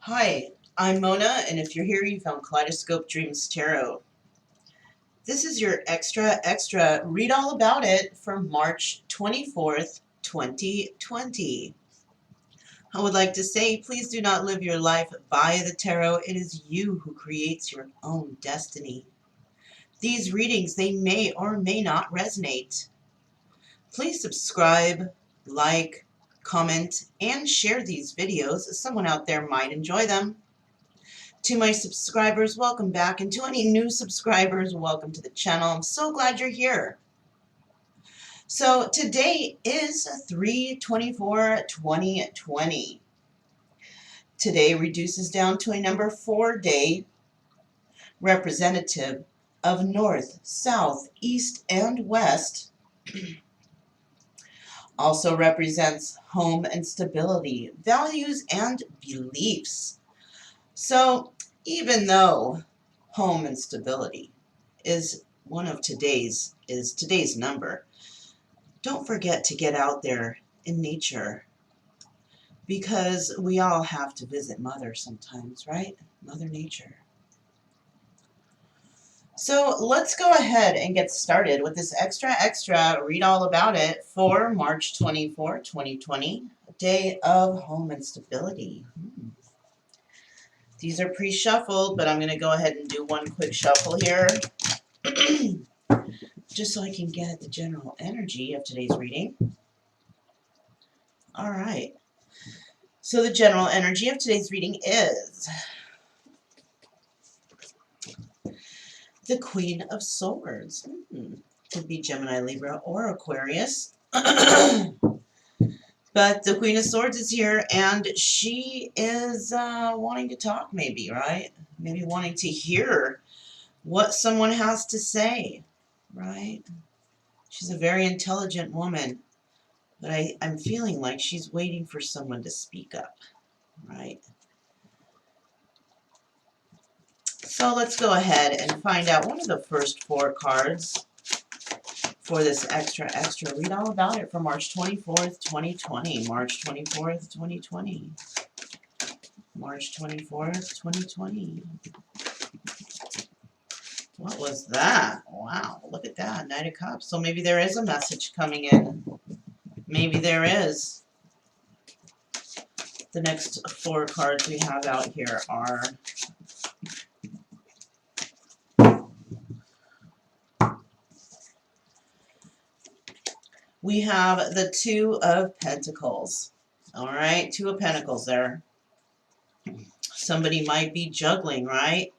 Hi, I'm Mona, and if you're here, you found Kaleidoscope Dreams Tarot. This is your extra read all about it for March 24th, 2020. I would like to say, please do not live your life by the tarot. It is you who creates your own destiny. These readings, they may or may not resonate. Please subscribe, like, comment, and share these videos. Someone out there might enjoy them. To my subscribers, welcome back, and to any new subscribers, welcome to the channel. I'm so glad you're here. So today is 3/24/2020. Today reduces down to a number 4 day, representative of North, South, East, and West. Also represents home and stability, values, and beliefs. So even though home and stability is today's number, don't forget to get out there in nature, because we all have to visit Mother sometimes, right? Mother Nature. So let's go ahead and get started with this extra read all about it for March 24, 2020, day of home and stability. These are pre-shuffled, but I'm going to go ahead and do one quick shuffle here just so I can get the general energy of today's reading. All right. So the general energy of today's reading is the Queen of Swords. Could be Gemini, Libra, or Aquarius. But the Queen of Swords is here, and she is wanting to talk, maybe, right? Maybe wanting to hear what someone has to say, right? She's a very intelligent woman, but I'm feeling like she's waiting for someone to speak up, right? So let's go ahead and find out one of the first 4 cards for this extra read all about it for March 24th, 2020. March 24th, 2020. March 24th, 2020. What was that? Wow, look at that. Knight of Cups. So maybe there is a message coming in. Maybe there is. The next 4 cards we have out here are we have the 2 of Pentacles. All right, 2 of Pentacles there. Somebody might be juggling, right?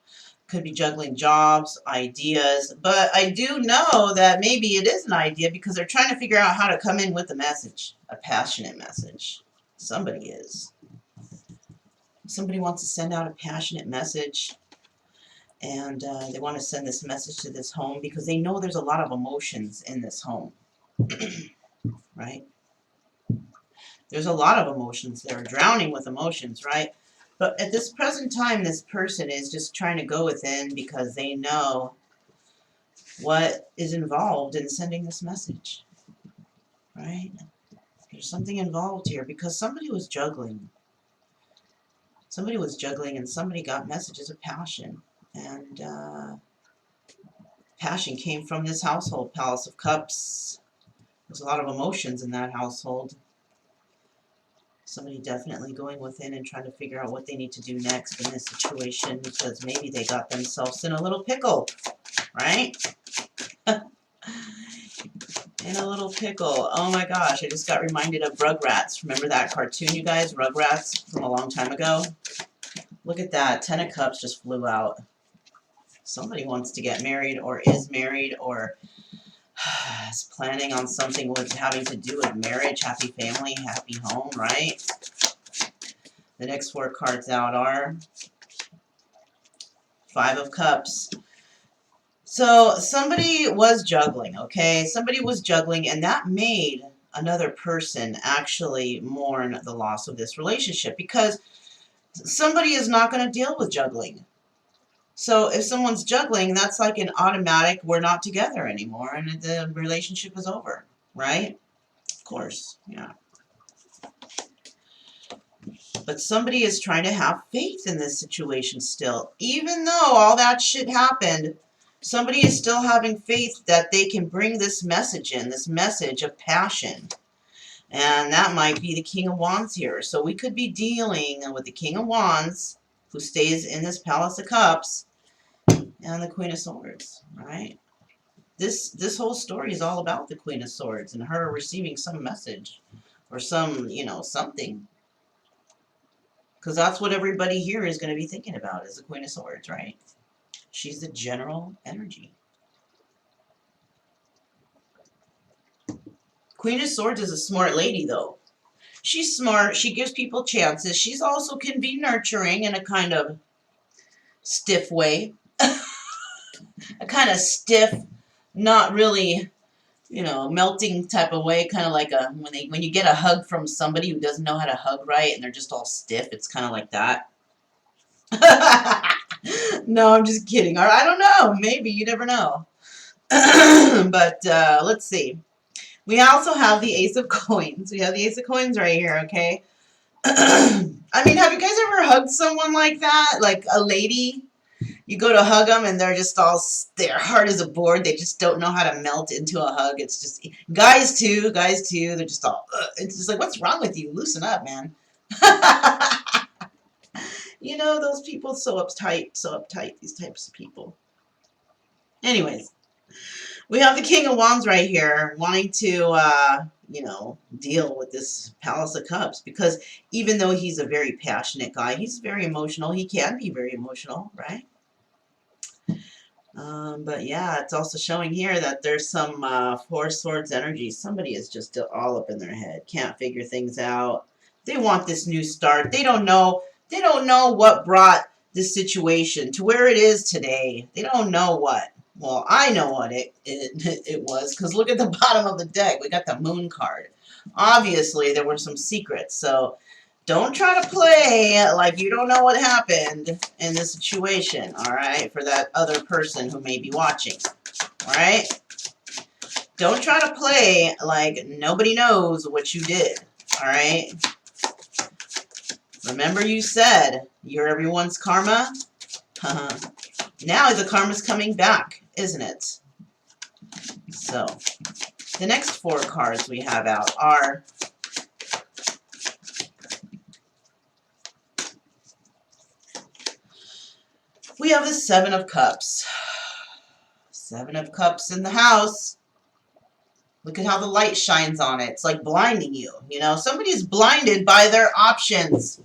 Could be juggling jobs, ideas, but I do know that maybe it is an idea because they're trying to figure out how to come in with a message, a passionate message. Somebody is. Somebody wants to send out a passionate message, and they want to send this message to this home because they know there's a lot of emotions in this home, right? There's a lot of emotions. They're drowning with emotions, right? But at this present time, this person is just trying to go within because they know what is involved in sending this message, right? There's something involved here because somebody was juggling. Somebody was juggling and somebody got messages of passion. And passion came from this household, Palace of Cups. There's a lot of emotions in that household. Somebody definitely going within and trying to figure out what they need to do next in this situation because maybe they got themselves in a little pickle, right? In a little pickle. Oh my gosh, I just got reminded of Rugrats. Remember that cartoon, you guys? Rugrats from a long time ago? Look at that. 10 of Cups just flew out. Somebody wants to get married or is married or is planning on something with having to do with marriage, happy family, happy home, right? The next 4 cards out are 5 of Cups. So somebody was juggling, okay? Somebody was juggling, and that made another person actually mourn the loss of this relationship because somebody is not going to deal with juggling. So if someone's juggling, that's like an automatic, we're not together anymore, and the relationship is over, right? Of course, yeah. But somebody is trying to have faith in this situation still. Even though all that shit happened, somebody is still having faith that they can bring this message in, this message of passion. And that might be the King of Wands here. So we could be dealing with the King of Wands, who stays in this Palace of Cups, and the Queen of Swords, right? This whole story is all about the Queen of Swords and her receiving some message or some, something. Because that's what everybody here is going to be thinking about, is the Queen of Swords, right? She's the general energy. Queen of Swords is a smart lady, though. She's smart. She gives people chances. She's also can be nurturing in a kind of stiff way. A kind of stiff, not really, melting type of way. Kind of like when you get a hug from somebody who doesn't know how to hug right and they're just all stiff. It's kind of like that. No, I'm just kidding. Or I don't know. Maybe. You never know. But let's see. We also have the Ace of Coins. We have the Ace of Coins right here, okay? I mean, have you guys ever hugged someone like that? Like a lady? You go to hug them and they're just all, their heart is a board. They just don't know how to melt into a hug. It's just, guys too. They're just all, it's just like, what's wrong with you? Loosen up, man. Those people so uptight, these types of people. Anyways, we have the King of Wands right here wanting to, deal with this Palace of Cups, because even though he's a very passionate guy, he's very emotional. He can be very emotional, right? But yeah, it's also showing here that there's some Four Swords energy. Somebody is just all up in their head, can't figure things out. They want this new start. They don't know what brought this situation to where it is today. They don't know what. Well, I know what it was, because look at the bottom of the deck. We got the Moon card. Obviously, there were some secrets. So don't try to play like you don't know what happened in this situation, all right, for that other person who may be watching, all right? Don't try to play like nobody knows what you did, all right? Remember you said you're everyone's karma? Now the karma's coming back, isn't it? So, the next four cards we have out are we have the Seven of Cups. Seven of Cups in the house. Look at how the light shines on it. It's like blinding you. Somebody's blinded by their options.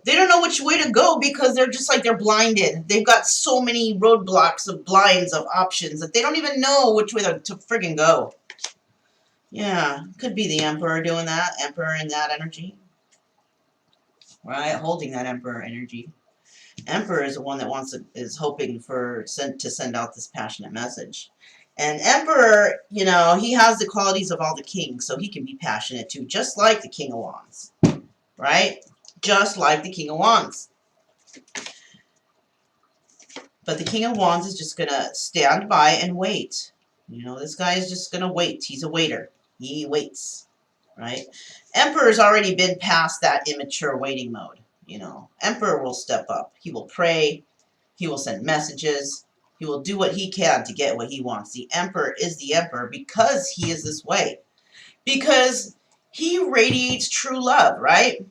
They don't know which way to go because they're just like they're blinded. They've got so many roadblocks of blinds of options that they don't even know which way to friggin' go. Yeah, could be the Emperor doing that. Emperor in that energy. Right, holding that Emperor energy. Emperor is the one that is hoping to send out this passionate message. And Emperor, he has the qualities of all the kings, so he can be passionate too, just like the King of Wands. Right? Just like the King of Wands. But the King of Wands is just going to stand by and wait. This guy is just going to wait. He's a waiter. He waits. Right? Emperor's already been past that immature waiting mode. Emperor will step up. He will pray. He will send messages. He will do what he can to get what he wants. The Emperor is the Emperor because he is this way. Because he radiates true love, right?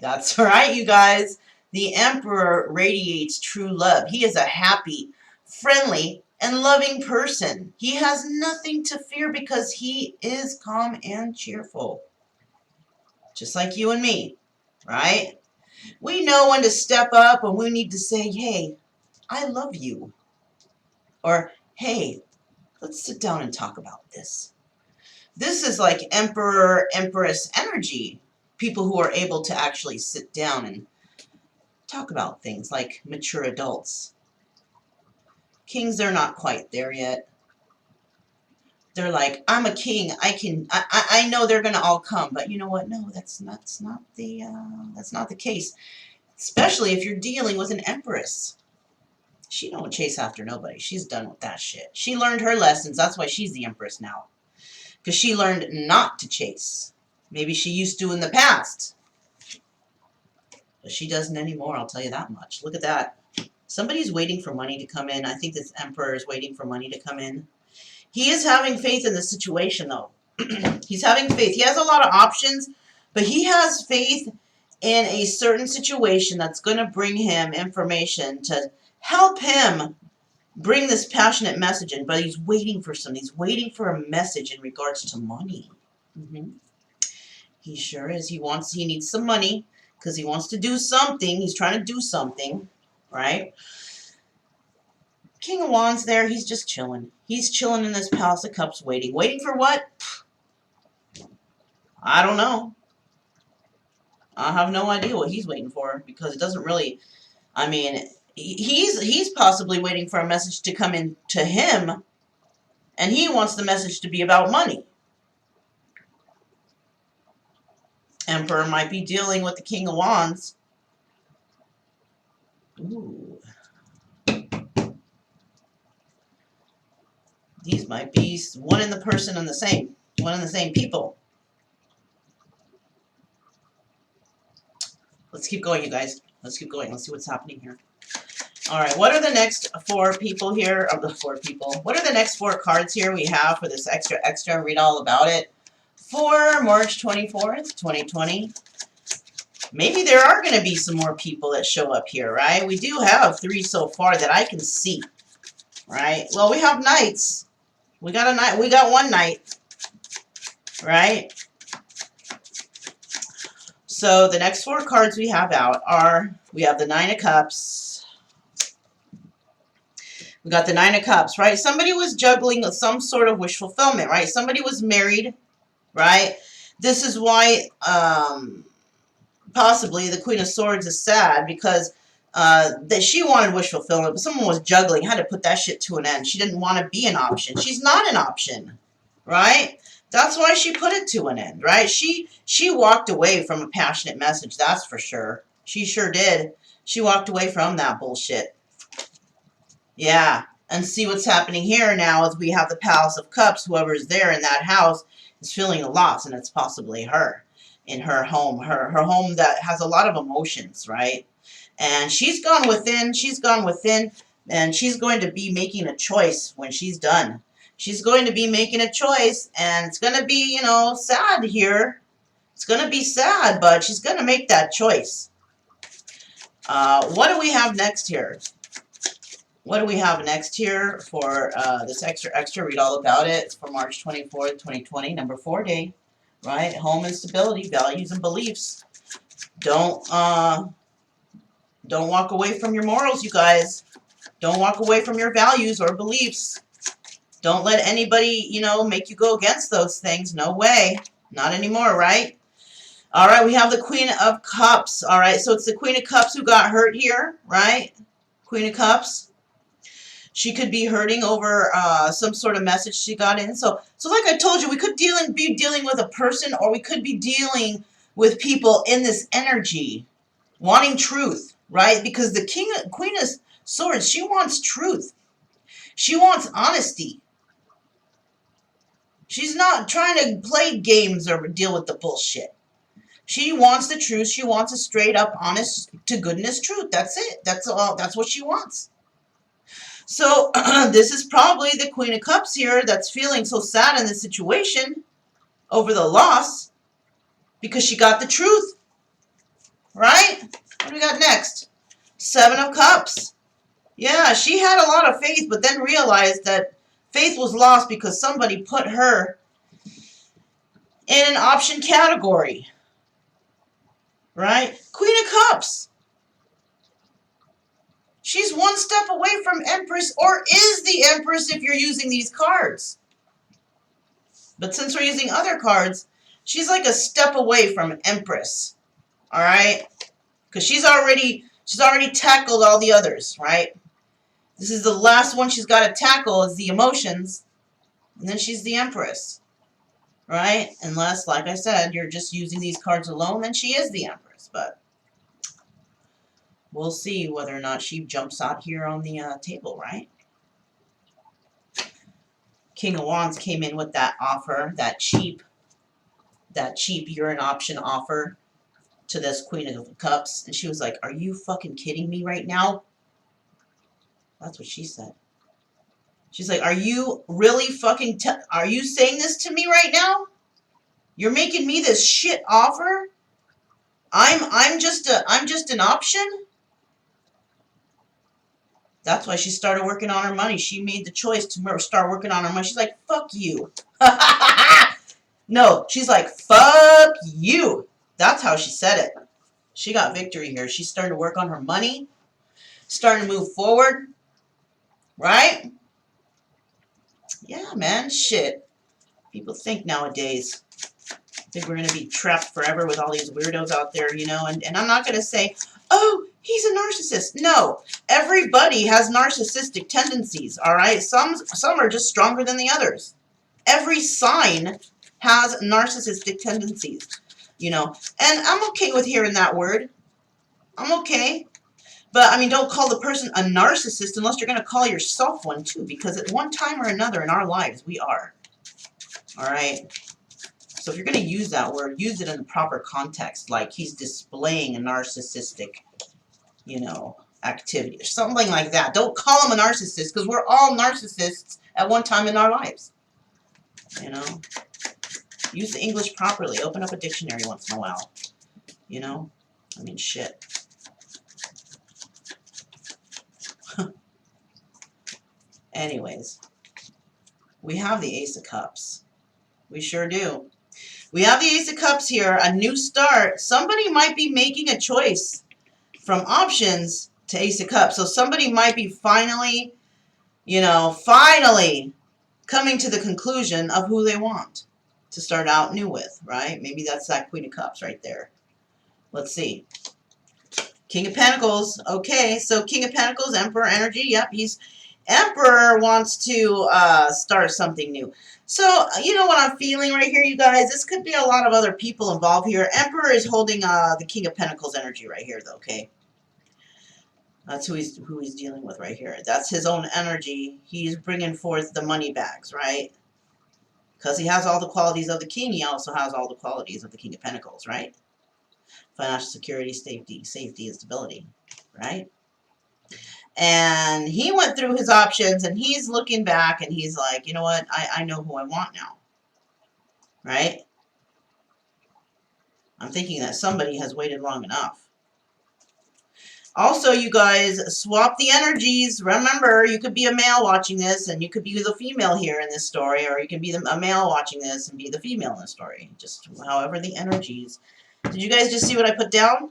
That's right, you guys. The Emperor radiates true love. He is a happy, friendly, and loving person. He has nothing to fear because he is calm and cheerful. Just like you and me, right? We know when to step up when we need to say, hey, I love you. Or, hey, let's sit down and talk about this. This is like Emperor, Empress energy. People who are able to actually sit down and talk about things like mature adults. Kings, they're not quite there yet. They're like, I'm a king. I know they're gonna all come, but you know what? No, that's not the case. Especially if you're dealing with an empress. She don't chase after nobody. She's done with that shit. She learned her lessons. That's why she's the empress now. Because she learned not to chase. Maybe she used to in the past. But she doesn't anymore, I'll tell you that much. Look at that. Somebody's waiting for money to come in. I think this Emperor is waiting for money to come in. He is having faith in the situation, though. He's having faith. He has a lot of options, but he has faith in a certain situation that's going to bring him information to help him bring this passionate message in. But he's waiting for something. He's waiting for a message in regards to money. He sure is. He needs some money because he wants to do something. He's trying to do something, right? King of Wands there, he's just chilling. He's chilling in this Palace of Cups waiting. Waiting for what? I don't know. I have no idea what he's waiting for because it doesn't really, I mean, he's possibly waiting for a message to come in to him, and he wants the message to be about money. Emperor might be dealing with the King of Wands. Ooh. These might be one and the person and the same. One and the same people. Let's keep going, you guys. Let's keep going. Let's see what's happening here. All right, what are the next 4 people here? Of the 4 people. What are the next 4 cards here we have for this extra? Read all about it. For March 24th, 2020. Maybe there are going to be some more people that show up here, right? We do have 3 so far that I can see, right? Well, we have knights. We got a knight. We got 1 knight, right? So the next 4 cards we have out are, we have the 9 of Cups. We got the 9 of Cups, right? Somebody was juggling some sort of wish fulfillment, right? Somebody was married, right? This is why possibly the Queen of Swords is sad because that she wanted wish fulfillment, but someone was juggling, had to put that shit to an end. She didn't want to be an option. She's not an option, right? That's why she put it to an end, right? She walked away from a passionate message, that's for sure. She sure did. She walked away from that bullshit. Yeah, and see what's happening here now is we have the Palace of Cups. Whoever's there in that house is feeling a loss, and it's possibly her in her home. Her home that has a lot of emotions, right? And she's gone within, and she's going to be making a choice when she's done. She's going to be making a choice, and it's going to be, you know, sad here. It's going to be sad, but she's going to make that choice. What do we have next here? What do we have next here for this extra? Read all about it for March 24th, 2020, number 4 day, right? Home and stability, values and beliefs. Don't walk away from your morals, you guys. Don't walk away from your values or beliefs. Don't let anybody, you know, make you go against those things. No way. Not anymore, right? All right, we have the Queen of Cups. All right, so it's the Queen of Cups who got hurt here, right? Queen of Cups. She could be hurting over some sort of message she got in. So like I told you, we could be dealing with a person, or we could be dealing with people in this energy wanting truth, right? Because the Queen of Swords, she wants truth. She wants honesty. She's not trying to play games or deal with the bullshit. She wants the truth. She wants a straight up, honest to goodness truth. That's it. That's all. That's what she wants. So this is probably the Queen of Cups here that's feeling so sad in this situation over the loss because she got the truth. Right? What do we got next? 7 of Cups. Yeah, she had a lot of faith, but then realized that faith was lost because somebody put her in an option category. Right? Queen of Cups. She's 1 step away from Empress, or is the Empress if you're using these cards. But since we're using other cards, she's like a step away from Empress. All right? Because she's already tackled all the others, right? This is the last one she's got to tackle is the emotions. And then she's the Empress. Right? Unless, like I said, you're just using these cards alone, then she is the Empress. But we'll see whether or not she jumps out here on the table, right? King of Wands came in with that offer, that cheap you're an option offer. to this Queen of Cups, and she was like, "Are you fucking kidding me right now?" That's what she said. She's like, "Are you really fucking are you saying this to me right now? You're making me this shit offer? I'm just an option?" That's why she started working on her money. She made the choice to start working on her money. She's like, "Fuck you." No, she's like, "Fuck you." That's how she said it. She got victory here. She started to work on her money, starting to move forward, right? Yeah, man, shit. People think nowadays. I think we're going to be trapped forever with all these weirdos out there, you know, and I'm not going to say, "Oh, he's a narcissist." No, everybody has narcissistic tendencies, all right? Some are just stronger than the others. Every sign has narcissistic tendencies, you know, and I'm okay with hearing that word. I'm okay. But, I mean, don't call the person a narcissist unless you're going to call yourself one, too, because at one time or another in our lives, we are. All right? So if you're going to use that word, use it in the proper context, like he's displaying a narcissistic, you know, activity or something like that. Don't call him a narcissist, because we're all narcissists at one time in our lives. You know? Use the English properly. Open up a dictionary once in a while. You know? I mean, shit. Anyways, we have the Ace of Cups. We sure do. We have the Ace of Cups here, a new start. Somebody might be making a choice from options to Ace of Cups. So somebody might be finally, you know, finally coming to the conclusion of who they want to start out new with, right? Maybe that's that Queen of Cups right there. Let's see. King of Pentacles. Okay, so King of Pentacles, Emperor energy. Yep, Emperor wants to start something new. So, you know what I'm feeling right here, you guys? This could be a lot of other people involved here. Emperor is holding the King of Pentacles energy right here, though, okay? That's who he's dealing with right here. That's his own energy. He's bringing forth the money bags, right? Because he has all the qualities of the King, he also has all the qualities of the King of Pentacles, right? Financial security, safety, and stability, right? And he went through his options, and he's looking back, and he's like, you know what? I know who I want now, right? I'm thinking that somebody has waited long enough. Also, you guys, swap the energies. Remember, you could be a male watching this, and you could be the female here in this story, or you could be a male watching this and be the female in the story. Just however the energies. Did you guys just see what I put down?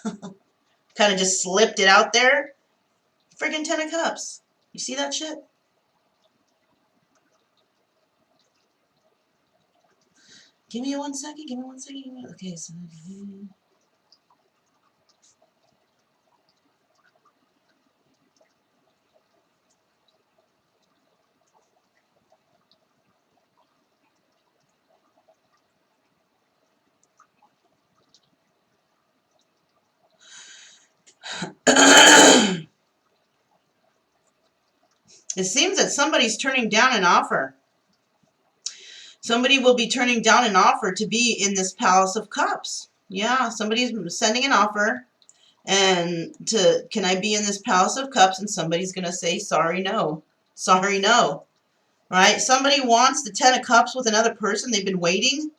Kind of just slipped it out there. Friggin' 10 of Cups. You see that shit? Give me 1 second. Give me 1 second. Okay, so... It seems that somebody's turning down an offer. Somebody will be turning down an offer to be in this Palace of Cups. Yeah, somebody's sending an offer, and can I be in this Palace of Cups? And somebody's going to say, sorry, no. Sorry, no. Right? Somebody wants the 10 of Cups with another person. They've been waiting.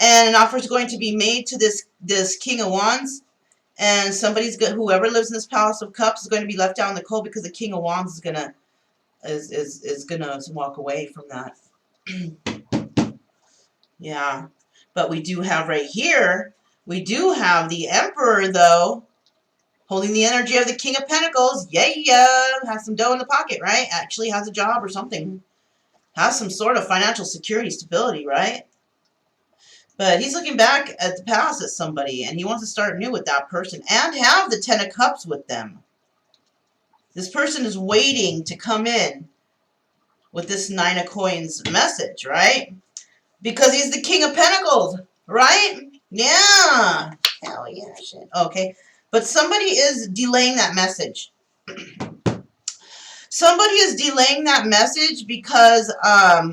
And an offer is going to be made to this King of Wands. And whoever lives in this Palace of Cups is going to be left out in the cold, because the King of Wands is going to walk away from that. Yeah. But we do have right here, we do have the Emperor, though, holding the energy of the King of Pentacles. Yeah. Has some dough in the pocket, right? Actually has a job or something. Has some sort of financial security, stability, right? But he's looking back at the past at somebody, and he wants to start new with that person and have the 10 of Cups with them. This person is waiting to come in with this 9 of Coins message, right? Because he's the King of Pentacles, right? Yeah. Hell yeah, shit. Okay. But somebody is delaying that message. Somebody is delaying that message because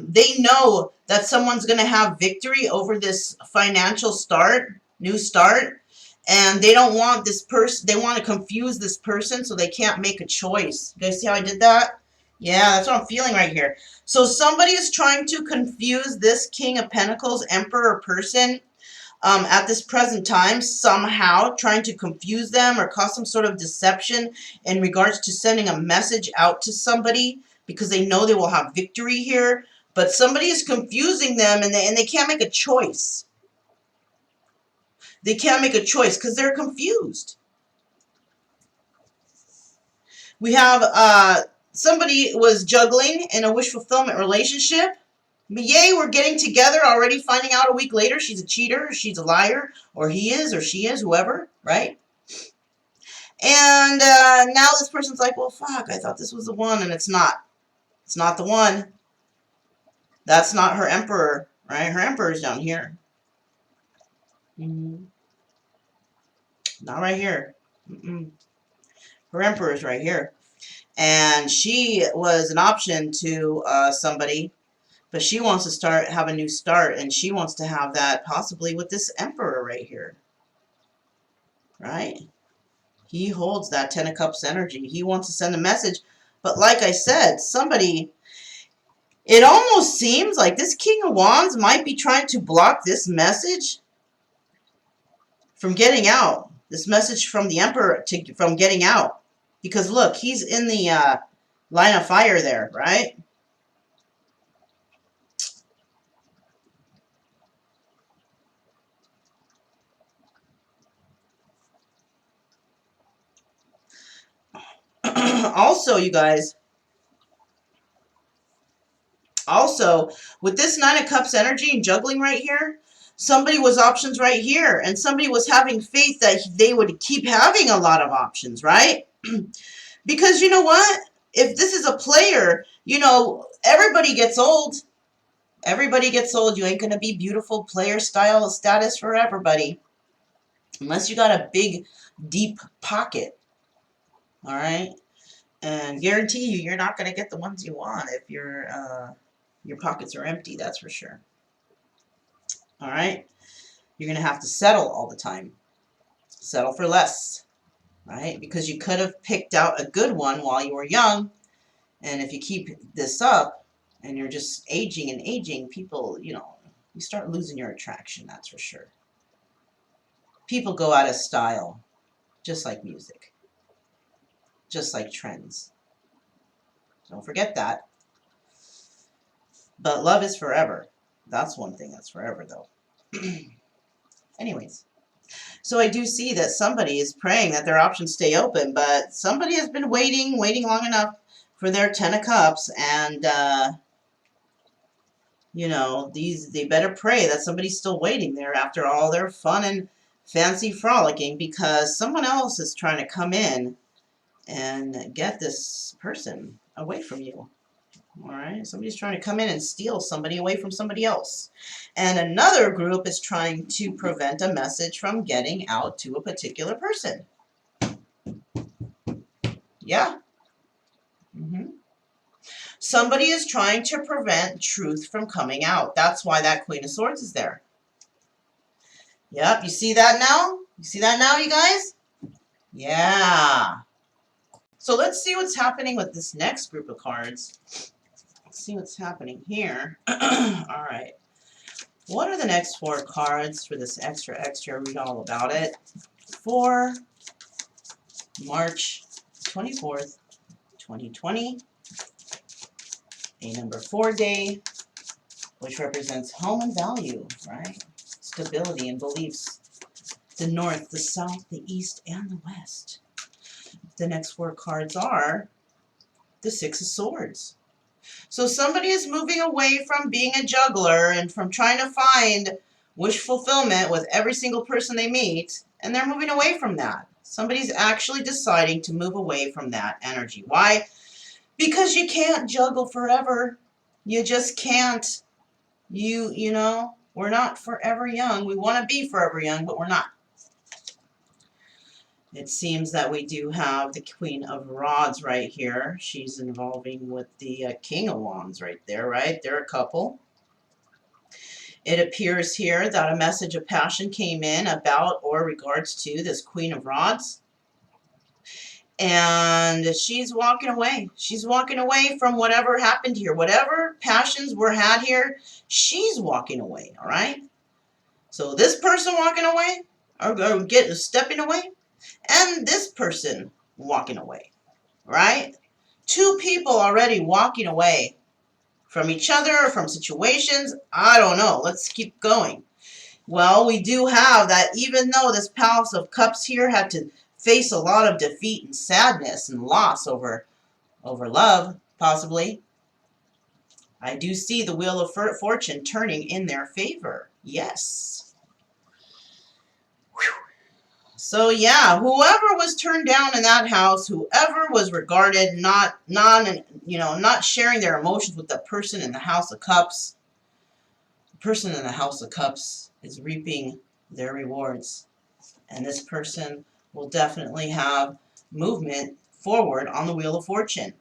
they know that someone's going to have victory over this financial start. new start. And they don't want this person, they want to confuse this person so they can't make a choice. You guys see how I did that? Yeah, that's what I'm feeling right here. So somebody is trying to confuse this King of Pentacles, Emperor person, at this present time, somehow trying to confuse them or cause some sort of deception in regards to sending a message out to somebody because they know they will have victory here. But somebody is confusing them and they can't make a choice. They can't make a choice because they're confused. We have somebody was juggling in a wish fulfillment relationship. Yay, we're getting together already, finding out a week later she's a cheater, or she's a liar, or he is, or she is, whoever, right? And now this person's like, well, fuck, I thought this was the one, and it's not. It's not the one. That's not her emperor, right? Her emperor's down here. Not right here. Her emperor's right here. And she was an option to somebody, but she wants to have a new start, and she wants to have that possibly with this emperor right here, right? He holds that Ten of Cups energy. He wants to send a message, but like I said, somebody, it almost seems like this King of Wands might be trying to block this message from getting out. This message from the emperor from getting out, because look, he's in the line of fire there, right? Also, you guys, also, with this Nine of Cups energy and juggling right here, somebody was options right here, and somebody was having faith that they would keep having a lot of options, right? Because you know what? If this is a player, you know, everybody gets old. Everybody gets old. You ain't going to be beautiful player style status for everybody. Unless you got a big, deep pocket. All right? And guarantee you, you're not going to get the ones you want if your pockets are empty, that's for sure. All right? You're going to have to settle all the time. Settle for less, right? Because you could have picked out a good one while you were young, and if you keep this up and you're just aging and aging, people, you know, you start losing your attraction, that's for sure. People go out of style, just like music, just like trends. Don't forget that. But love is forever. That's one thing that's forever, though. Anyways, so I do see that somebody is praying that their options stay open, but somebody has been waiting long enough for their Ten of Cups, and you know, they better pray that somebody's still waiting there after all their fun and fancy frolicking, because someone else is trying to come in and get this person away from you. All right, somebody's trying to come in and steal somebody away from somebody else. And another group is trying to prevent a message from getting out to a particular person. Yeah. Somebody is trying to prevent truth from coming out. That's why that Queen of Swords is there. Yep, you see that now? You see that now, you guys? Yeah. So let's see what's happening with this next group of cards. Let's see what's happening here. All right. What are the next 4 cards for this extra? Read all about it. For March 24th, 2020. A number 4 day, which represents home and value, right? Stability and beliefs. The north, the south, the east, and the west. The next 4 cards are the Six of Swords. So somebody is moving away from being a juggler and from trying to find wish fulfillment with every single person they meet, and they're moving away from that. Somebody's actually deciding to move away from that energy. Why? Because you can't juggle forever. You just can't. You know, we're not forever young. We want to be forever young, but we're not. It seems that we do have the Queen of Rods right here. She's involving with the King of Wands right there, right? They're a couple. It appears here that a message of passion came in about or regards to this Queen of Rods. And she's walking away. She's walking away from whatever happened here. Whatever passions were had here, she's walking away, all right? So this person walking away, or stepping away, and this person walking away, right? Two people already walking away from each other, from situations. I don't know. Let's keep going. Well, we do have that even though this Palace of Cups here had to face a lot of defeat and sadness and loss over love, possibly, I do see the Wheel of Fortune turning in their favor. Yes. Whew. So yeah, whoever was turned down in that house, whoever was regarded not sharing their emotions with the person in the House of Cups, the person in the House of Cups is reaping their rewards. And this person will definitely have movement forward on the Wheel of Fortune.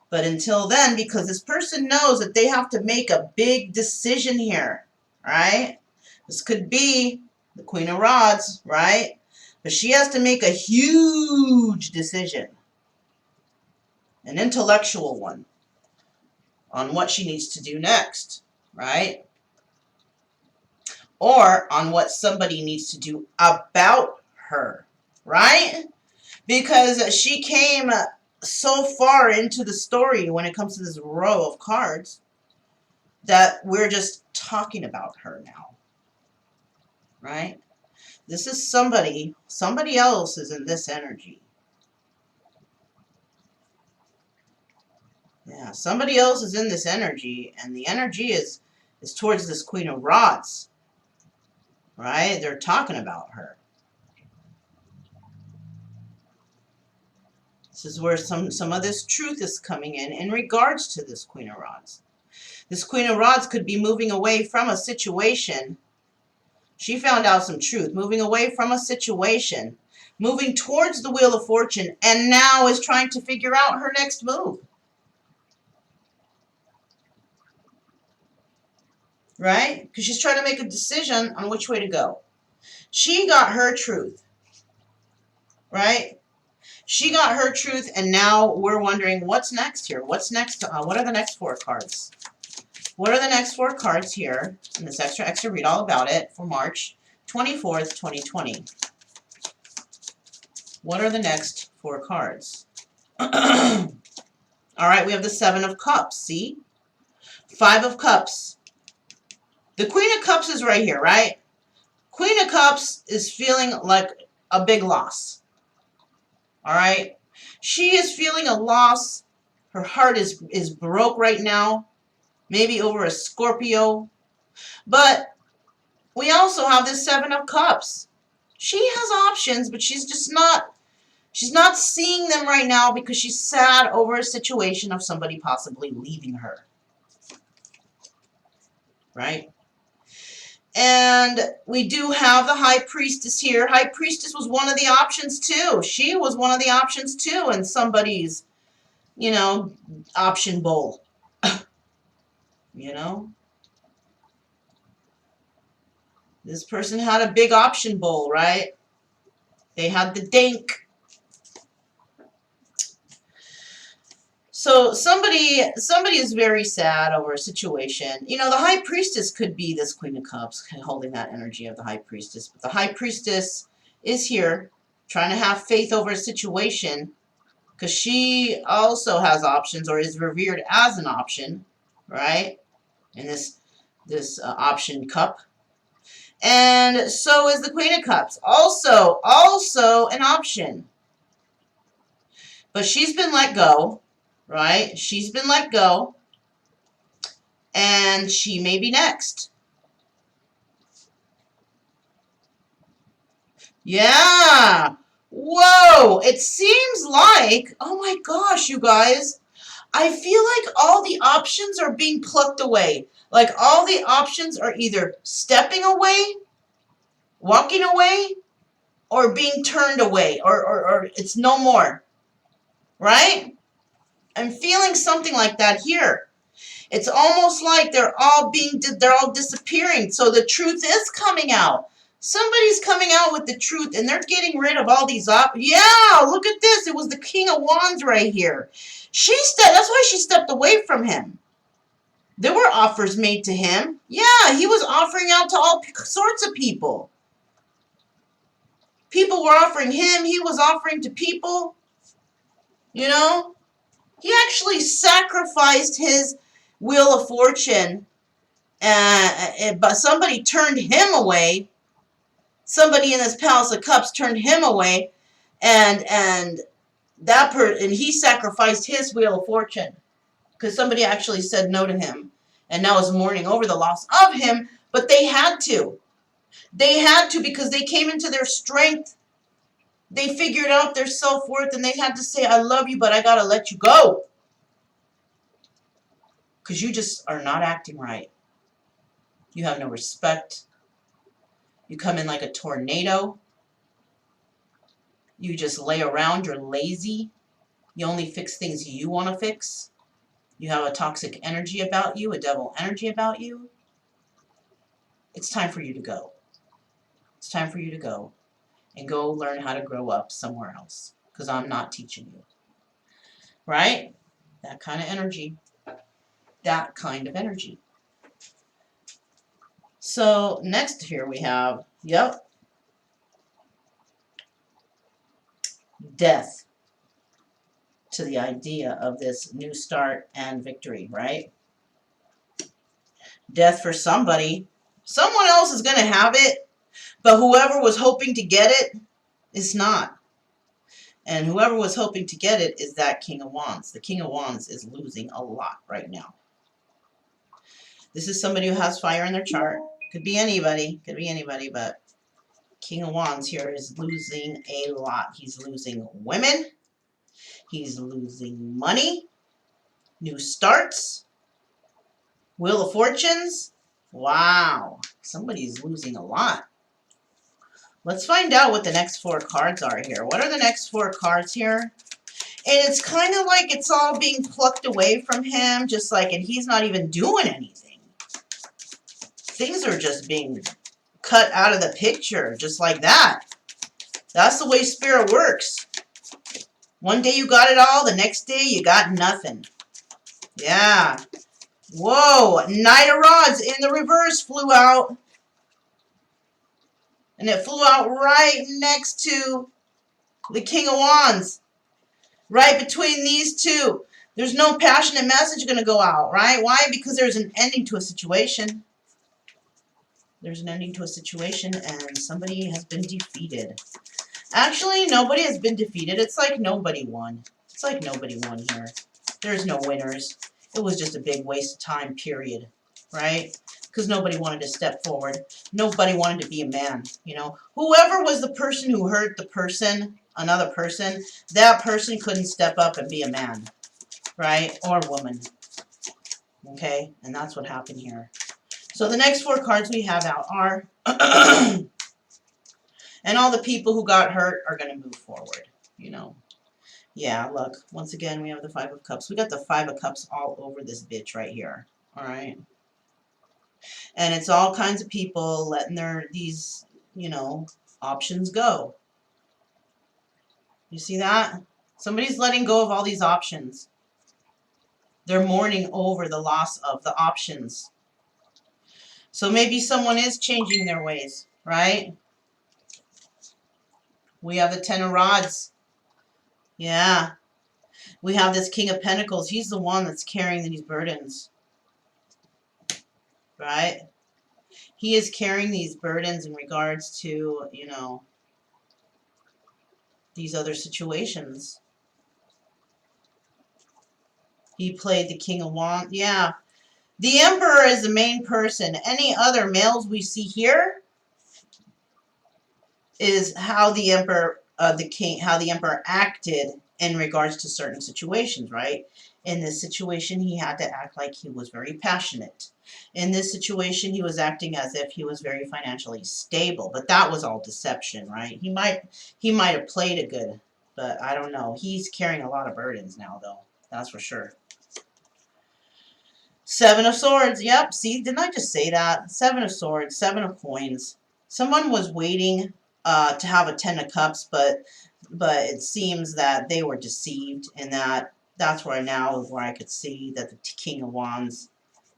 But until then, because this person knows that they have to make a big decision here, right? This could be the Queen of Rods, right? But she has to make a huge decision, an intellectual one, on what she needs to do next, right? Or on what somebody needs to do about her, right? Because she came so far into the story when it comes to this row of cards that we're just talking about her now, right? This is somebody else is in this energy. Yeah, somebody else is in this energy, and the energy is towards this Queen of Rods, right? They're talking about her. This is where some of this truth is coming in regards to this Queen of Rods. This Queen of Rods could be moving away from a situation. She found out some truth, moving away from a situation, moving towards the Wheel of Fortune, and now is trying to figure out her next move. Right? Because she's trying to make a decision on which way to go. She got her truth. Right? She got her truth, and now we're wondering what's next here. What's next? What are the next four cards? What are the next four cards here in this extra read all about it for March 24th, 2020? What are the next four cards? All right, we have the Seven of Cups, see? Five of Cups. The Queen of Cups is right here, right? Queen of Cups is feeling like a big loss. All right? She is feeling a loss. Her heart is broke right now. Maybe over a Scorpio. But we also have this Seven of Cups. She has options, but she's not seeing them right now because she's sad over a situation of somebody possibly leaving her. Right? And we do have the High Priestess here. High Priestess was one of the options too. She was one of the options too in somebody's, option bowl. This person had a big option bowl, right? They had the dink. So somebody is very sad over a situation. The High Priestess could be this Queen of Cups, holding that energy of the High Priestess. But the High Priestess is here, trying to have faith over a situation, because she also has options, or is revered as an option, right? In this option cup. And so is the Queen of Cups, also an option. But she's been let go. Right? She's been let go. And she may be next. Yeah. Whoa. It seems like, oh my gosh, you guys. I feel like all the options are being plucked away. Like all the options are either stepping away, walking away, or being turned away. Or it's no more. Right? I'm feeling something like that here. It's almost like they're all disappearing. So the truth is coming out. Somebody's coming out with the truth, and they're getting rid of all these yeah, look at this. It was the King of Wands right here. That's why she stepped away from him. There were offers made to him. Yeah, he was offering out to all sorts of people. People were offering him. He was offering to people. You know? He actually sacrificed his Wheel of Fortune. But somebody turned him away. Somebody in this Palace of Cups turned him away. And he sacrificed his Wheel of Fortune. Because somebody actually said no to him. And now is mourning over the loss of him. But they had to. They had to, because they came into their strength. They figured out their self-worth, and they had to say, I love you, but I gotta let you go. Because you just are not acting right. You have no respect. You come in like a tornado. You just lay around. You're lazy. You only fix things you want to fix. You have a toxic energy about you, a devil energy about you. It's time for you to go. It's time for you to go. And go learn how to grow up somewhere else. Because I'm not teaching you. Right? That kind of energy. That kind of energy. So, next here we have, death to the idea of this new start and victory, right? Death for somebody. Someone else is going to have it, but whoever was hoping to get it is not. And whoever was hoping to get it is that King of Wands. The King of Wands is losing a lot right now. This is somebody who has fire in their chart. Could be anybody. Could be anybody, but King of Wands here is losing a lot. He's losing women. He's losing money. New starts. Wheel of Fortunes. Wow. Somebody's losing a lot. Let's find out what the next 4 cards are here. What are the next 4 cards here? And it's kind of like it's all being plucked away from him, just like, and he's not even doing anything. Things are just being cut out of the picture, just like that. That's the way spirit works. One day you got it all, the next day you got nothing. Yeah. Whoa, Knight of Rods in the reverse flew out. And it flew out right next to the King of Wands. Right between these two. There's no passionate message going to go out, right? Why? Because there's an ending to a situation. There's an ending to a situation, and somebody has been defeated. Actually, nobody has been defeated. It's like nobody won. It's like nobody won here. There's no winners. It was just a big waste of time, period. Right? Because nobody wanted to step forward. Nobody wanted to be a man, you know. Whoever was the person who hurt the person, another person, that person couldn't step up and be a man. Right? Or woman. Okay? And that's what happened here. So the next 4 cards we have out are... and all the people who got hurt are going to move forward, you know. Yeah, look. Once again, we have the 5 of Cups. We got the 5 of Cups all over this bitch right here. All right? And it's all kinds of people letting these, you know, options go. You see that? Somebody's letting go of all these options. They're mourning over the loss of the options. So maybe someone is changing their ways, right? We have the 10 of Rods. Yeah. We have this King of Pentacles. He's the one that's carrying these burdens. Right? He is carrying these burdens in regards to, you know, these other situations. He played the King of Wands. Yeah. The Emperor is the main person. Any other males we see here is how the Emperor, how the Emperor acted in regards to certain situations, right? In this situation, he had to act like he was very passionate. In this situation, he was acting as if he was very financially stable, but that was all deception, right? He might have played it good, but I don't know. He's carrying a lot of burdens now, though. That's for sure. Seven of Swords. Yep. See, didn't I just say that? Seven of Swords. Seven of Coins. Someone was waiting to have a Ten of Cups, but it seems that they were deceived, and that's where I could see that the King of Wands,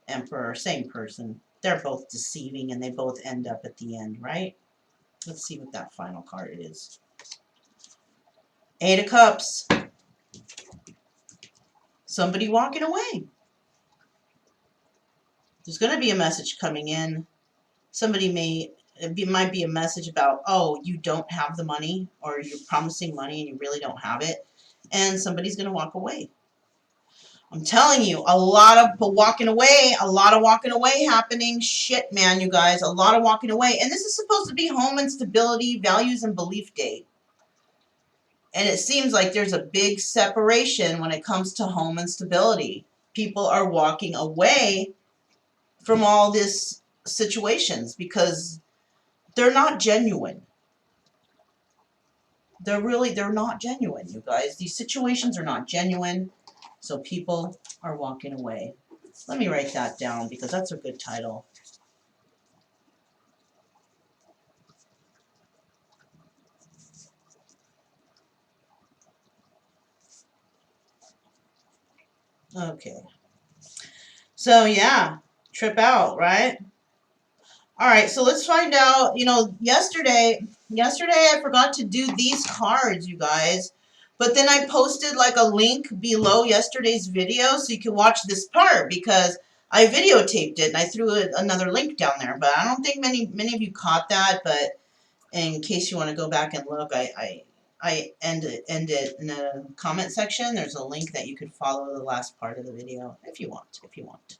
Emperor, same person. They're both deceiving, and they both end up at the end, right? Let's see what that final card is. Eight of Cups. Somebody walking away. There's going to be a message coming in. It might be a message about, oh, you don't have the money, or you're promising money and you really don't have it, and somebody's going to walk away. I'm telling you, a lot of walking away, happening. Shit, man, you guys, a lot of walking away. And this is supposed to be home and stability, values and belief day. And it seems like there's a big separation when it comes to home and stability. People are walking away from all these situations because they're not genuine. They're not genuine, you guys. These situations are not genuine, so people are walking away. Let me write that down because that's a good title. Okay. So, yeah, trip out, right? All right, so let's find out. You know, yesterday I forgot to do these cards, you guys. But then I posted like a link below yesterday's video so you can watch this part because I videotaped it and I threw another link down there. But I don't think many of you caught that. But in case you want to go back and look, I end it in the comment section. There's a link that you could follow the last part of the video if you want.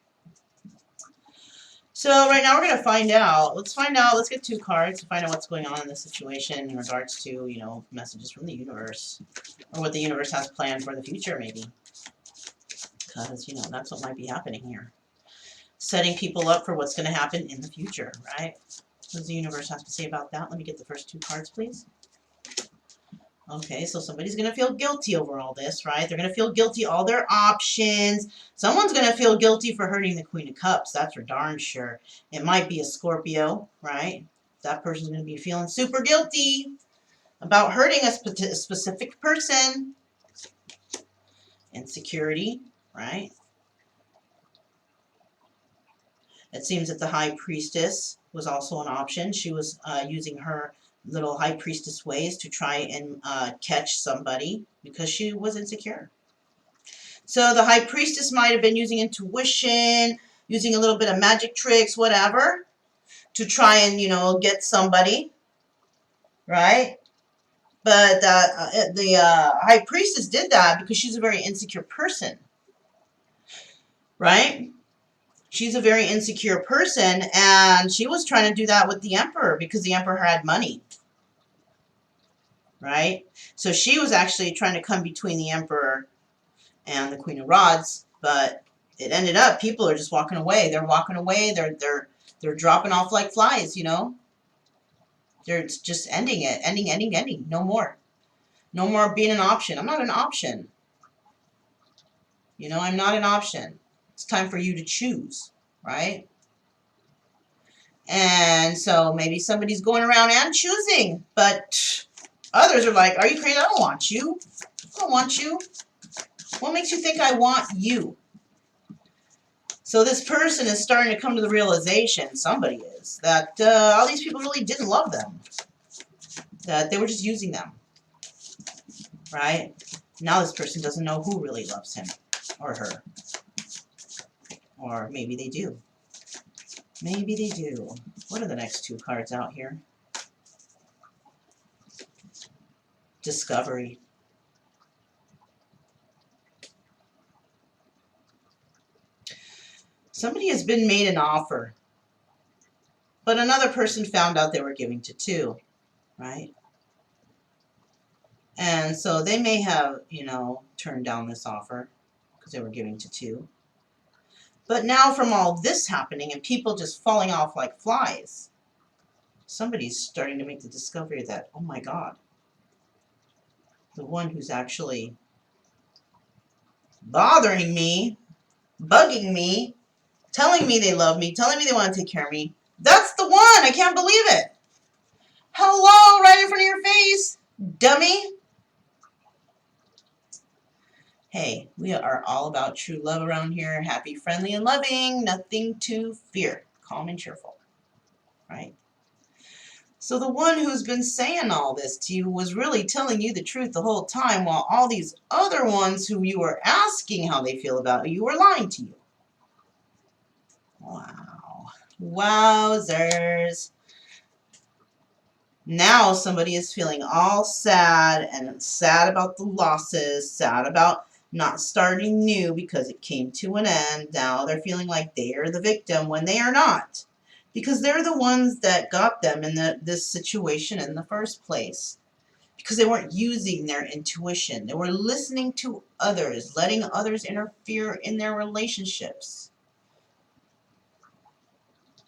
So right now we're going to find out. Let's find out. Let's get two cards to find out what's going on in this situation in regards to, you know, messages from the universe. Or what the universe has planned for the future, maybe. Because, you know, that's what might be happening here. Setting people up for what's going to happen in the future, right? What does the universe have to say about that? Let me get the first two cards, please. Okay, so somebody's going to feel guilty over all this, right? They're going to feel guilty, all their options. Someone's going to feel guilty for hurting the Queen of Cups. That's for darn sure. It might be a Scorpio, right? That person's going to be feeling super guilty about hurting a specific person. Insecurity, right? It seems that the High Priestess was also an option. She was using her little High Priestess ways to try and catch somebody because she was insecure. So the High Priestess might have been using intuition, using a little bit of magic tricks, whatever, to try and, you know, get somebody, right? But the High Priestess did that because she's a very insecure person, right? She's a very insecure person, and she was trying to do that with the Emperor because the Emperor had money. Right? So she was actually trying to come between the Emperor and the Queen of Rods, but it ended up people are just walking away. They're walking away. They're dropping off like flies, you know? They're just ending it. Ending. No more. No more being an option. I'm not an option. You know, I'm not an option. It's time for you to choose, right? And so maybe somebody's going around and choosing, but others are like, are you crazy? I don't want you. I don't want you. What makes you think I want you? So this person is starting to come to the realization, somebody is, that all these people really didn't love them. That they were just using them. Right? Now this person doesn't know who really loves him or her. Or maybe they do. Maybe they do. What are the next two cards out here? Discovery. Somebody has been made an offer, but another person found out they were giving to two, right? And so they may have, you know, turned down this offer because they were giving to two. But now from all this happening and people just falling off like flies, somebody's starting to make the discovery that, oh my God, the one who's actually bothering me, bugging me, telling me they love me, telling me they want to take care of me. That's the one. I can't believe it. Hello, right in front of your face, dummy. Hey, we are all about true love around here. Happy, friendly, and loving. Nothing to fear. Calm and cheerful. Right? So the one who's been saying all this to you was really telling you the truth the whole time, while all these other ones who you were asking how they feel about you were lying to you. Wow. Wowzers. Now somebody is feeling all sad and sad about the losses, sad about not starting new because it came to an end. Now they're feeling like they are the victim when they are not, because they're the ones that got them in this situation in the first place, because they weren't using their intuition. They were listening to others, letting others interfere in their relationships,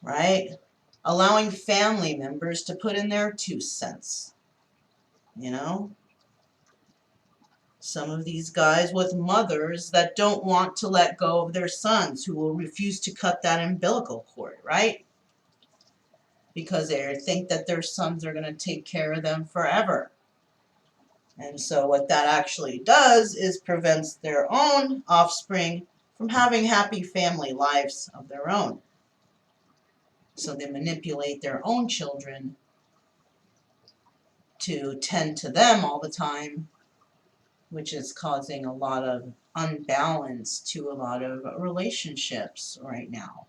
right? Allowing family members to put in their 2 cents, you know? Some of these guys with mothers that don't want to let go of their sons, who will refuse to cut that umbilical cord, right? Because they think that their sons are going to take care of them forever. And so what that actually does is prevents their own offspring from having happy family lives of their own. So they manipulate their own children to tend to them all the time, which is causing a lot of unbalance to a lot of relationships right now,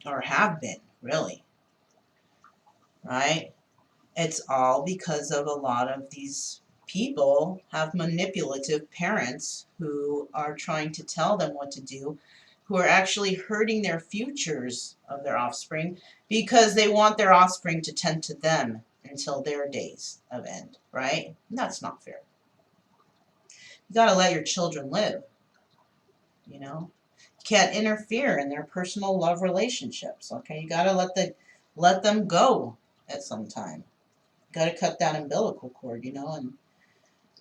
or have been, really, right? It's all because of a lot of these people have manipulative parents who are trying to tell them what to do, who are actually hurting their futures of their offspring because they want their offspring to tend to them until their days of end, right? And that's not fair. You got to let your children live, you know? You can't interfere in their personal love relationships, okay? You got to let them go at some time. Got to cut that umbilical cord, and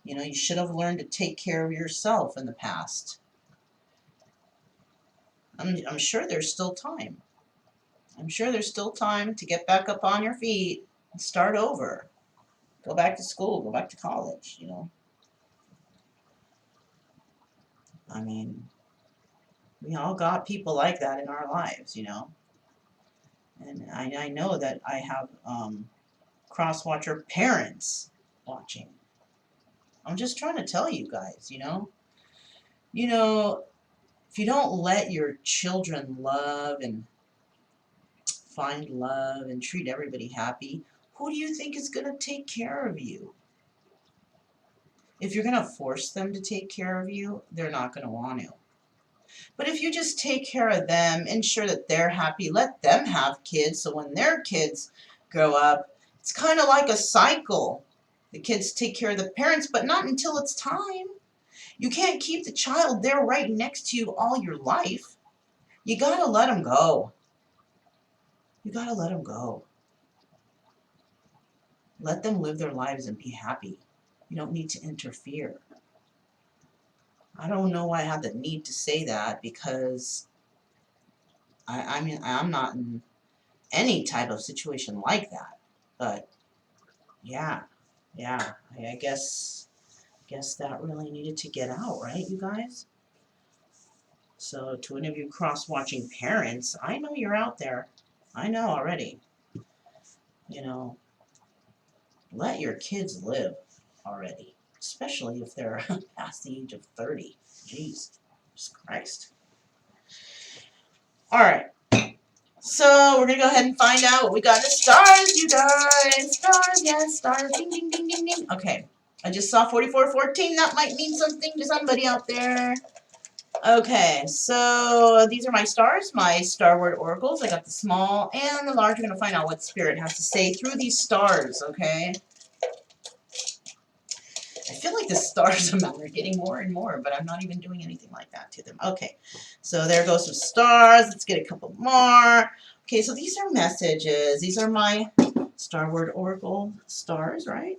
you should have learned to take care of yourself in the past. I'm sure there's still time. I'm sure there's still time to get back up on your feet and start over. Go back to school, go back to college. I mean, we all got people like that in our lives. And I know that I have cross-watcher parents watching. I'm just trying to tell you guys. If you don't let your children love and find love and treat everybody happy, who do you think is going to take care of you? If you're going to force them to take care of you, they're not going to want to. But if you just take care of them, ensure that they're happy, let them have kids, so when their kids grow up, it's kind of like a cycle. The kids take care of the parents, but not until it's time. You can't keep the child there right next to you all your life. You got to let them go. You got to let them go. Let them live their lives and be happy. You don't need to interfere. I don't know why I had the need to say that, because I mean, I'm not in any type of situation like that. But yeah, I guess that really needed to get out, right, you guys? So to any of you cross-watching parents, I know you're out there. I know already. Let your kids live already, especially if they're past the age of 30. Jeez, Jesus Christ. All right. So we're going to go ahead and find out what we got in the stars, you guys. Stars, yes, stars. Ding, ding, ding, ding, ding. Okay. I just saw 4414. That might mean something to somebody out there. Okay, so these are my stars, my Star Word oracles. I got the small and the large. We're going to find out what Spirit has to say through these stars, okay? I feel like the stars amount are getting more and more, but I'm not even doing anything like that to them. Okay, so there goes some stars. Let's get a couple more. Okay, so these are messages. These are my Star Word Oracle stars, right?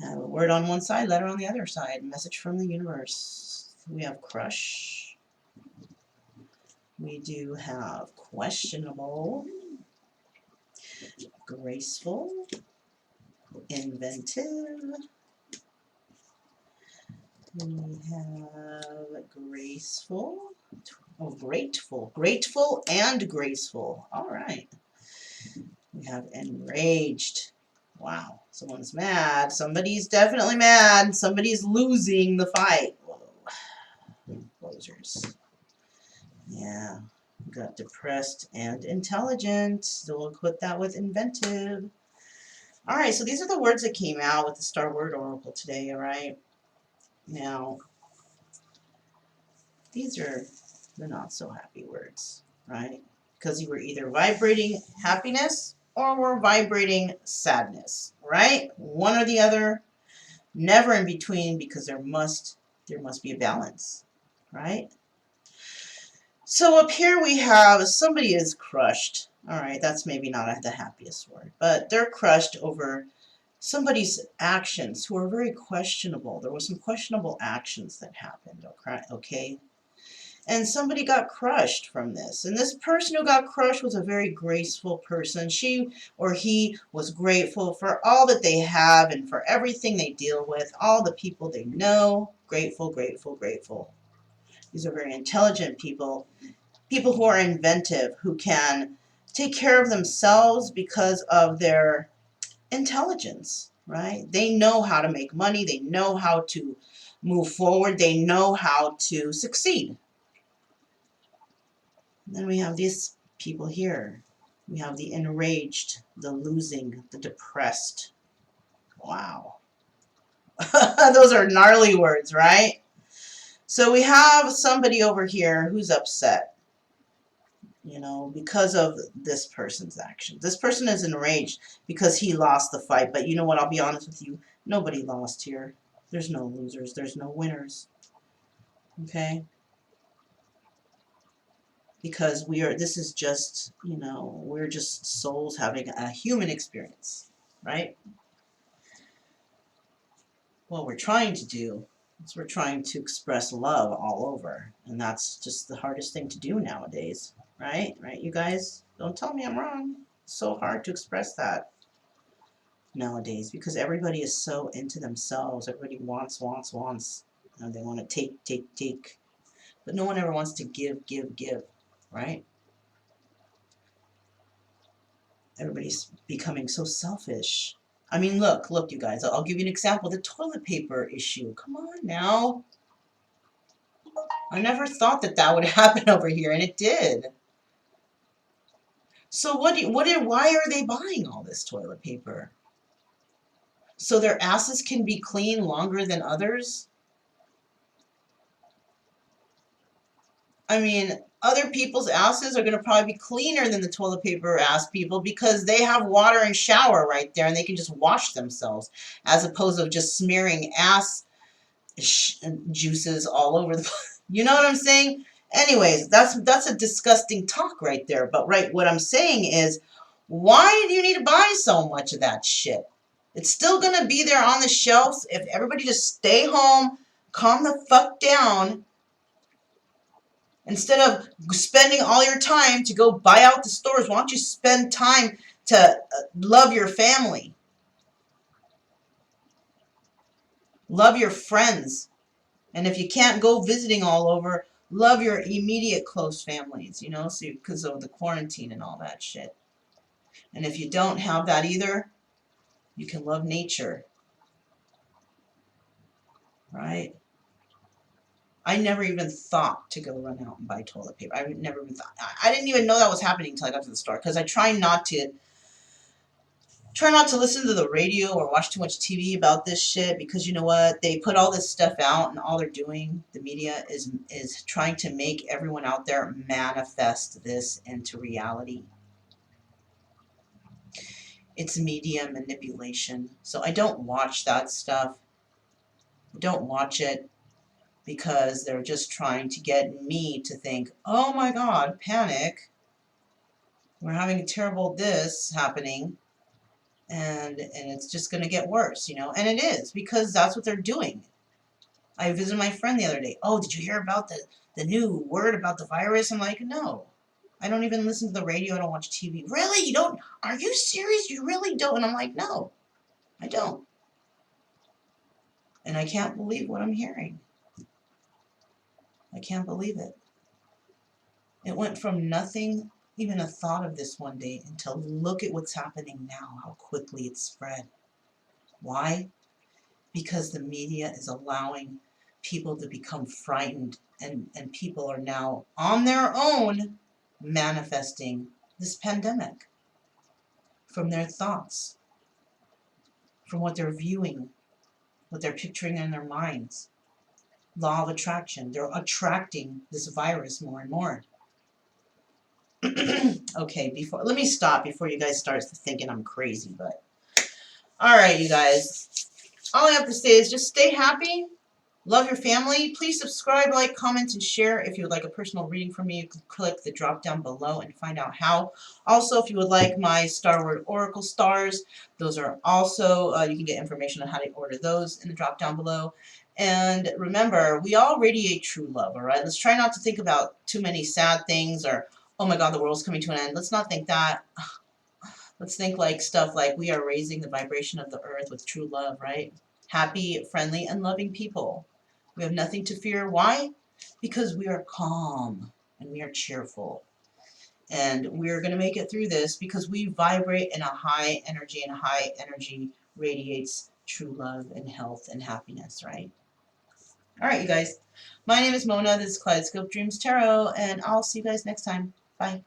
Have a word on one side, letter on the other side. Message from the universe. We have crush. We do have questionable, graceful, inventive. We have graceful, oh, grateful, grateful and graceful. All right. We have enraged. Wow, someone's mad. Somebody's definitely mad. Somebody's losing the fight. Whoa. Losers. Yeah. We got depressed and intelligent. So we'll put that with inventive. All right, so these are the words that came out with the Star Word Oracle today, all right? Now, these are the not so happy words, right? Because you were either vibrating happiness or we're vibrating sadness, right? One or the other, never in between, because there must be a balance, right? So up here we have somebody is crushed. All right, that's maybe not the happiest word, but they're crushed over somebody's actions who are very questionable. There were some questionable actions that happened, okay? And somebody got crushed from this. And this person who got crushed was a very graceful person. She or he was grateful for all that they have and for everything they deal with, all the people they know. Grateful, grateful, grateful. These are very intelligent people. People who are inventive, who can take care of themselves because of their intelligence, right? They know how to make money. They know how to move forward. They know how to succeed. And then we have these people here. We have the enraged, the losing, the depressed. Wow. Those are gnarly words, right? So we have somebody over here who's upset, you know, because of this person's actions. This person is enraged because he lost the fight. But you know what? I'll be honest with you. Nobody lost here. There's no losers. There's no winners. Okay? Because this is just, you know, we're just souls having a human experience, right? What we're trying to do is we're trying to express love all over, and that's just the hardest thing to do nowadays, right? Right, you guys? Don't tell me I'm wrong. It's so hard to express that nowadays because everybody is so into themselves. Everybody wants. And they want to take. But no one ever wants to give, right? Everybody's becoming so selfish. I mean, look, you guys. I'll give you an example. The toilet paper issue. Come on now. I never thought that would happen over here, and it did. So why are they buying all this toilet paper? So their asses can be clean longer than others? I mean, other people's asses are going to probably be cleaner than the toilet paper ass people because they have water and shower right there and they can just wash themselves as opposed to just smearing ass juices all over the place. You know what I'm saying? Anyways, that's a disgusting talk right there. But what I'm saying is, why do you need to buy so much of that shit? It's still going to be there on the shelves if everybody just stay home, calm the fuck down, instead of spending all your time to go buy out the stores. Why don't you spend time to love your family, love your friends, and if you can't go visiting all over, love your immediate close families, you know, so because of the quarantine and all that shit. And if you don't have that either, you can love nature, right? I never even thought to go run out and buy toilet paper. I never even thought. I didn't even know that was happening until I got to the store because I try not to listen to the radio or watch too much TV about this shit because you know what? They put all this stuff out and all they're doing, the media, is trying to make everyone out there manifest this into reality. It's media manipulation. So I don't watch that stuff. I don't watch it because they're just trying to get me to think, oh my God, panic. We're having a terrible this happening. And it's just going to get worse, you know. And it is because that's what they're doing. I visited my friend the other day. Oh, did you hear about the new word about the virus. I'm like, no. I don't even listen to the radio. I don't watch TV. Really? You don't? Are you serious? You really don't? And I'm like, no, I don't. And I can't believe what I'm hearing. I can't believe it. It went from nothing, even a thought of this one day, until look at what's happening now, how quickly it's spread. Why? Because the media is allowing people to become frightened, and people are now on their own manifesting this pandemic from their thoughts, from what they're viewing, what they're picturing in their minds. Law of attraction. They're attracting this virus more and more. Okay, let me stop before you guys start thinking I'm crazy, but all right, you guys. All I have to say is just stay happy. Love your family. Please subscribe, like, comment, and share. If you would like a personal reading from me, you can click the drop down below and find out how. Also, if you would like my Star Wars Oracle stars, those are also, you can get information on how to order those in the drop down below. And remember, we all radiate true love, all right? Let's try not to think about too many sad things or, oh my God, the world's coming to an end. Let's not think that. Let's think like stuff like we are raising the vibration of the earth with true love, right? Happy, friendly, and loving people. We have nothing to fear. Why? Because we are calm and we are cheerful. And we're going to make it through this because we vibrate in a high energy, and high energy radiates true love and health and happiness, right? All right, you guys. My name is Mona. This is Kaleidoscope Dreams Tarot, and I'll see you guys next time. Bye.